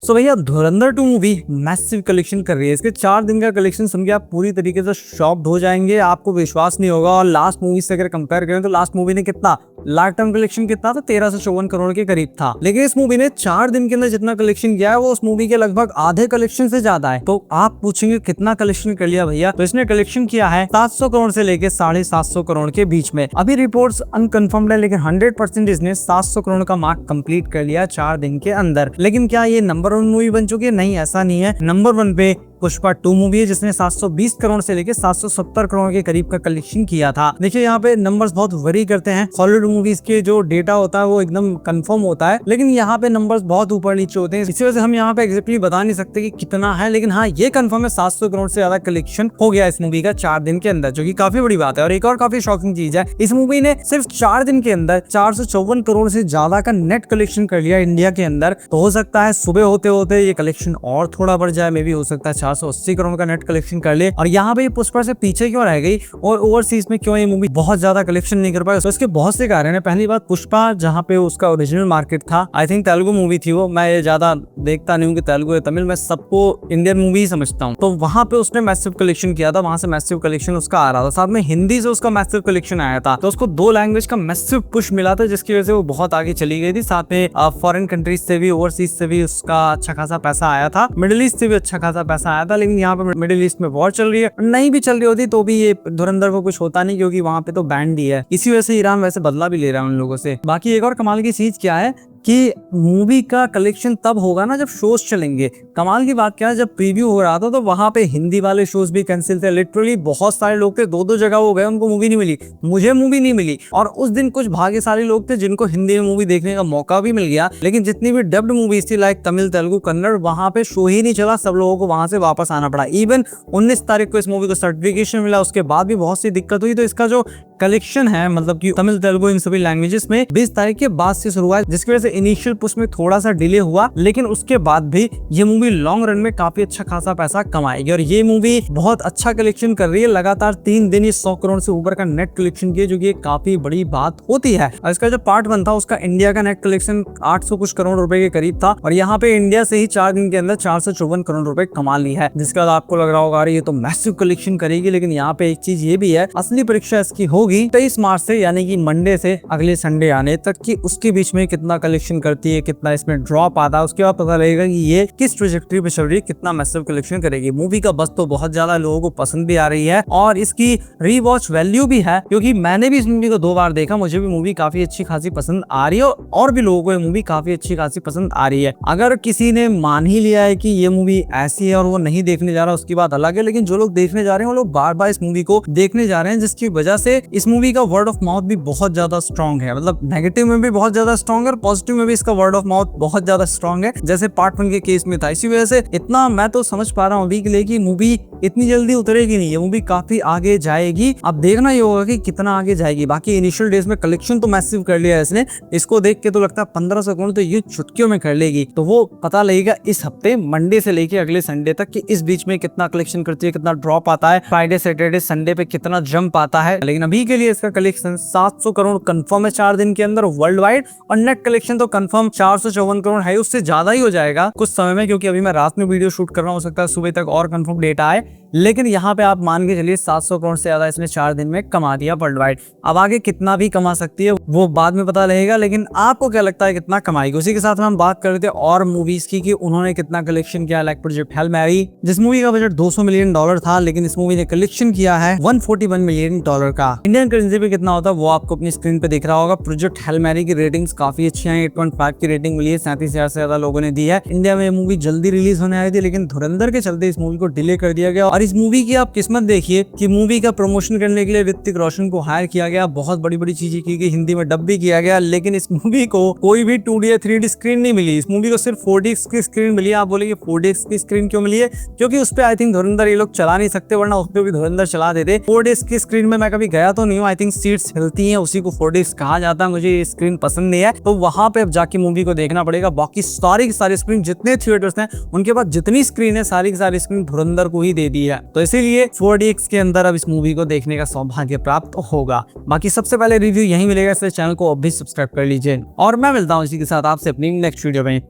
सो भैया धुरंधर 2 movie massive collection कर रही है। इसके 4 दिन का कलेक्शन सुन के आप पूरी तरीके से शॉक्ड हो जाएंगे, आपको विश्वास नहीं होगा। और लास्ट मूवी से अगर कंपेयर करें तो लास्ट मूवी ने कितना लाइफ टाइम कलेक्शन कितना था, 13 से 54 करोड़ के करीब था। लेकिन इस मूवी ने 4 दिन के अंदर जितना कलेक्शन किया है वो उस मूवी के लगभग आधे कलेक्शन से ज्यादा है। तो आप पूछेंगे कितना कलेक्शन कर लिया भैया, तो इसने कलेक्शन किया है 700 करोड़ से लेके 750 करोड़ के बीच में। अभी रिपोर्ट्स अनकंफर्म्ड है, लेकिन 100% इसने 700 करोड़ का मार्क कंप्लीट कर लिया 4 दिन के अंदर। लेकिन क्या ये नंबर 1 मूवी बन चुकी है? नहीं, ऐसा नहीं है। नंबर 1 पे पुष्पा 2 मूवी है जिसने 720 करोड़ से लेके 770 करोड़ के करीब का कलेक्शन किया था। देखिए यहाँ पे नंबर्स बहुत वरी करते हैं। हॉलीवुड मूवीज के जो डेटा होता है वो एकदम कंफर्म होता है, लेकिन यहाँ पे नंबर्स बहुत ऊपर नीचे होते हैं। इसी वजह से हम यहाँ पे एग्जैक्टली बता नहीं सकते कि कितना है, लेकिन हाँ ये कंफर्म है 700 करोड़ से ज्यादा कलेक्शन हो गया इस मूवी का 4 दिन के अंदर, जो कि काफी बड़ी बात है। और एक और काफी शॉकिंग चीज है, इस मूवी ने सिर्फ 4 दिन के अंदर 454 करोड़ से ज्यादा का नेट कलेक्शन कर लिया इंडिया के अंदर। तो हो सकता है सुबह होते होते ये कलेक्शन और थोड़ा बढ़ जाए, मे भी हो सकता है 480 करोड़ का नेट कलेक्शन कर ले। और यहाँ पे पुष्पा से पीछे क्यों रह गई और ओवरसीज में क्यों ये मूवी बहुत ज्यादा कलेक्शन नहीं कर पाई? तो इसके बहुत से कारण है। पहली बात, पुष्पा जहाँ पे उसका ओरिजिनल मार्केट था, आई थिंक तेलुगु मूवी थी वो। मैं ये ज्यादा देखता नहीं हूँ कि तेलुगु या तमिल, मैं सबको इंडियन मूवी ही समझता हूँ। तो वहां पे उसने मैसिव कलेक्शन किया था, वहां से मैसिव कलेक्शन उसका आ रहा था। साथ में हिंदी से उसका मैसिव कलेक्शन आया था, तो उसको 2 लैंग्वेज का मैसिव पुश मिला था, जिसकी वजह से वो बहुत आगे चली गई थी। साथ में फॉरेन कंट्रीज से भी, ओवरसीज से भी उसका अच्छा खासा पैसा आया था, मिडिल ईस्ट से भी अच्छा खासा पैसा आया था। लेकिन यहाँ पे मिडिल ईस्ट में वॉर चल रही है, नहीं भी चल रही होती तो भी ये धुरंधर को कुछ होता नहीं, क्योंकि वहां पे तो बैंड ही है। इसी वजह से ईरान वैसे बदला भी ले रहा है उन लोगों से। बाकी एक और कमाल की चीज क्या है कि मूवी का कलेक्शन तब होगा ना जब शोज चलेंगे। कमाल की बात क्या है, जब प्रीव्यू हो रहा था तो वहां पे हिंदी वाले शोज भी कैंसिल थे। लिटरली बहुत सारे लोग थे, 2-2 जगह हो गए, उनको मूवी नहीं मिली, मुझे मूवी नहीं मिली। और उस दिन कुछ भाग्यशाली लोग थे जिनको हिंदी में मूवी देखने का मौका भी मिल गया। लेकिन जितनी भी डब्ड मूवीज थी लाइक तमिल, तेलुगु, कन्नड़, वहां पे शो ही नहीं चला, सब लोगों को वहां से वापस आना पड़ा। इवन 19 तारीख को इस मूवी को सर्टिफिकेशन मिला, उसके बाद भी बहुत सी दिक्कत हुई। तो इसका जो कलेक्शन है, मतलब कि तमिल, तेलुगु, इन सभी लैंग्वेजेस में 20 तारीख के बाद से शुरू हुआ, जिसकी वजह से इनिशियल पुश में थोड़ा सा डिले हुआ। लेकिन उसके बाद भी ये मूवी लॉन्ग रन में काफी अच्छा खासा पैसा कमाएगी। और ये मूवी बहुत अच्छा कलेक्शन कर रही है, लगातार 3 दिन ही 100 करोड़ से ऊपर का नेट कलेक्शन किया, जो कि एक काफी बड़ी बात होती है। और इसका जो पार्ट 1 था उसका इंडिया का नेट कलेक्शन 800 कुछ करोड़ रुपए के करीब था, और यहाँ पे इंडिया से ही 4 दिन के अंदर 454 करोड़ रुपए कमा ली है। जिसके बाद आपको लग रहा होगा ये तो मैसिव कलेक्शन करेगी, लेकिन यहाँ पे एक चीज ये भी है, असली परीक्षा इसकी होगी 23 मार्च से, यानी कि मंडे से अगले संडे आने तक, कि उसके बीच में कितना कलेक्शन करती है, कितना इसमें ड्रॉप आता है। उसके बाद पता लगेगा कि ये किस ट्रेजेक्टरी पे चल रही है, कितना मैसिव कलेक्शन करेगी। मूवी का बस तो बहुत ज्यादा लोगों को पसंद भी आ रही है, और इसकी रीवॉच वैल्यू भी है, क्योंकि मैंने भी इस मूवी को 2 बार देखा। मुझे भी मूवी काफी अच्छी खासी पसंद आ रही है, और भी लोगों को ये मूवी काफी अच्छी खासी पसंद आ रही है। अगर किसी ने मान ही लिया है कि ये मूवी ऐसी है और वो नहीं देखने जा रहा, उसकी बात अलग है। लेकिन जो लोग देखने जा रहे हैं वो लोग बार बार इस मूवी को देखने जा रहे हैं, जिसकी वजह से इस मूवी का वर्ड ऑफ माउथ भी बहुत ज्यादा स्ट्रॉन्ग है। मतलब नेगेटिव में भी बहुत ज्यादा स्ट्रॉन्ग है, और पॉजिटिव में भी इसका वर्ड ऑफ माउथ बहुत ज्यादा स्ट्रॉन्ग है, जैसे पार्ट 1 के केस में था। इसी वजह से इतना मैं तो समझ पा रहा हूँ अभी के लिए कि मूवी इतनी जल्दी उतरेगी नहीं, ये मूवी काफी आगे जाएगी। अब देखना ही होगा कि कितना आगे जाएगी। बाकी इनिशियल डेज में कलेक्शन तो मैसिव कर लिया है इसने, इसको देख के तो लगता है 1500 करोड़ तो ये चुटकियों में कर लेगी। तो वो पता लगेगा इस हफ्ते मंडे से लेके अगले संडे तक कि इस बीच में कितना कलेक्शन करती है, कितना ड्रॉप आता है, फ्राइडे, सैटरडे, संडे पे कितना जंप आता है। लेकिन अभी के लिए इसका कलेक्शन 700 करोड़ कंफर्म है 4 दिन के अंदर वर्ल्ड वाइड, और नेट कलेक्शन तो कंफर्म 454 करोड़ है, उससे ज्यादा ही हो जाएगा कुछ समय में, क्योंकि अभी मैं रात में वीडियो शूट कर रहा हूं, हो सकता है सुबह तक और कंफर्म डेटा आए। लेकिन यहाँ पे आप मान के चलिए 700 करोड़ से ज्यादा इसने 4 दिन में कमा दिया वर्ल्ड वाइड। अब आगे कितना भी कमा सकती है वो बाद में पता लगेगा, लेकिन आपको क्या लगता है कितना कमाएगी? उसी के साथ में हम बात कर रहे थे और मूवीज की कि उन्होंने कितना कलेक्शन किया। लाइक प्रोजेक्ट हेल मैरी, जिस मूवी का बजट $200 मिलियन था, लेकिन इस मूवी ने कलेक्शन किया है $141 मिलियन का। इंडियन करेंसी पे कितना होता है वो आपको अपनी स्क्रीन पे दिख रहा होगा। प्रोजेक्ट हेल मैरी की रेटिंग्स काफी अच्छी है, 8.5 की रेटिंग मिली है, 37,000 से ज्यादा लोगों ने दी है। इंडिया में मूवी जल्दी रिलीज होने आई थी, लेकिन धुरंधर के चलते इस मूवी को डिले कर दिया गया। और इस मूवी की आप किस्मत देखिए कि मूवी का प्रमोशन करने के लिए ऋतिक रोशन को हायर किया गया, बहुत बड़ी बड़ी चीजें की गई, हिंदी में डब भी किया गया। लेकिन इस मूवी को कोई भी 2D या 3D स्क्रीन नहीं मिली, इस मूवी को सिर्फ 4DX की स्क्रीन मिली। आप बोलेंगे 4DX की स्क्रीन क्यों मिली है? क्योंकि उस पर आई थिंक धुरंधर ये लोग चला नहीं सकते, वरना उस पर भी धुरंधर चला देते। 4DX की स्क्रीन में मैं कभी गया तो नहीं हूँ, आई थिंक सीट्स हिलती हैं, उसी को 4DX कहा जाता है। मुझे ये स्क्रीन पसंद नहीं है, तो वहां पे अब जाके मूवी को देखना पड़ेगा। बाकी सारी की सारी स्क्रीन, जितने थिएटर्स हैं उनके पास जितनी स्क्रीन है, सारी की सारी स्क्रीन धुरंधर को ही दे दी है। तो इसीलिए 4DX के अंदर अब इस मूवी को देखने का सौभाग्य प्राप्त होगा। बाकी सबसे पहले रिव्यू यही मिलेगा, इसलिए चैनल को अब भी सब्सक्राइब कर लीजिए, और मैं मिलता हूँ इसी के साथ आपसे अपनी नेक्स्ट वीडियो में।